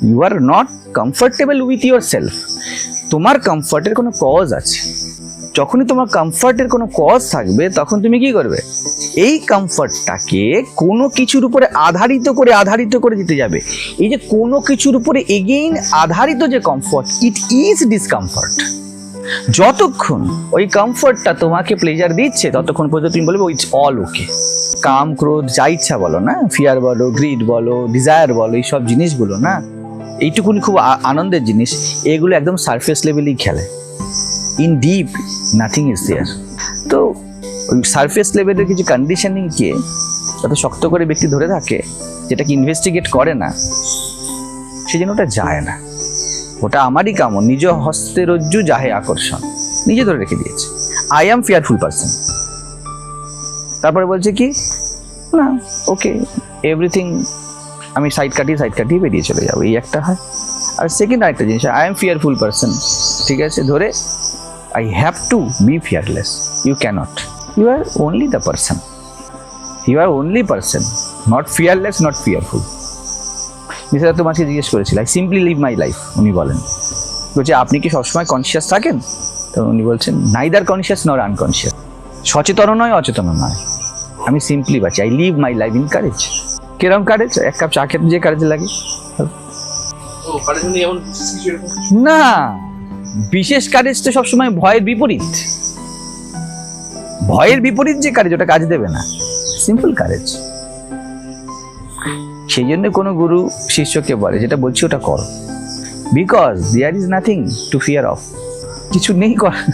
You are not comfortable with yourself. তোমার কমফর্টের কোনো কজ আছে। যখনই তোমার কমফর্টের কোনো কজ থাকবে তখন তুমি কি করবে? এই কমফর্টটাকে কোনো কিছুর উপরে আধারিত করে দিতে যাবে। এই যে কোনো কিছুর উপরে এগেইন আধারিত যে কমফর্ট, ইট ইজ ডিসকমফর্ট। যতক্ষণ ওই কমফর্টটা তোমাকে প্লেজার দিচ্ছে ততক্ষণ পর্যন্ত তুমি বলবে ইটস অল ওকে। কাম, ক্রোধ, যা ইচ্ছা বলো না, ফিয়ার বলো, গ্রিড বলো, ডিজায়ার বলো, এইসব জিনিসগুলো না, এইটুকুনি খুব আনন্দের জিনিস। এগুলো একদম সারফেস লেভেলেই খেলে। In deep nothing is there. তো ওই সারফেস লেভেলের কিছু কন্ডিশনিংকে এত শক্ত করে ব্যক্তি ধরে থাকে, যেটাকে ইনভেস্টিগেট করে না, সেই জন্য ওটা যায় না। ওটা আমারই কামন, নিজ হস্তে রজ্জু যাহে আকর্ষণ, নিজে ধরে রেখে দিয়েছে। I am fearful person. তারপরে বলছে কি না, ওকে এভরিথিং আমি সাইড কাটিয়ে বেরিয়ে চলে যাবো, এই একটা হয়। আর সেকেন্ড আরেকটা জিনিস, আই এম ফিয়ারফুল পারসন, ঠিক আছে, ধরে I have to be fearless. You cannot. You are only the person. You are only person. Not fearless, not fearful. Mister তোমাকে জিজ্ঞেস করেছিল, I simply live my life. উনি বলেন, বলছে আপনি কি সবসময় কনসিয়াস থাকেন? তো উনি বলছেন, neither conscious nor unconscious. সচেতন নয়, অচেতন নয়, আমি সিম্পলি বাঁচি। I live my life in courage. কিরকম কারেজ? এক কাপ চা খেতে যে কারেজ লাগে না, বিশেষ কারেজ তো সবসময় ভয়ের বিপরীত। ভয়ের বিপরীত যে কারেজ, ওটা কাজ দেবে না। Simple courage. সেই জন্য কোনো গুরু শিষ্যকে বলে, যেটা বলছি ওটা করো, because there is nothing to fear of. কিছু নেই করার।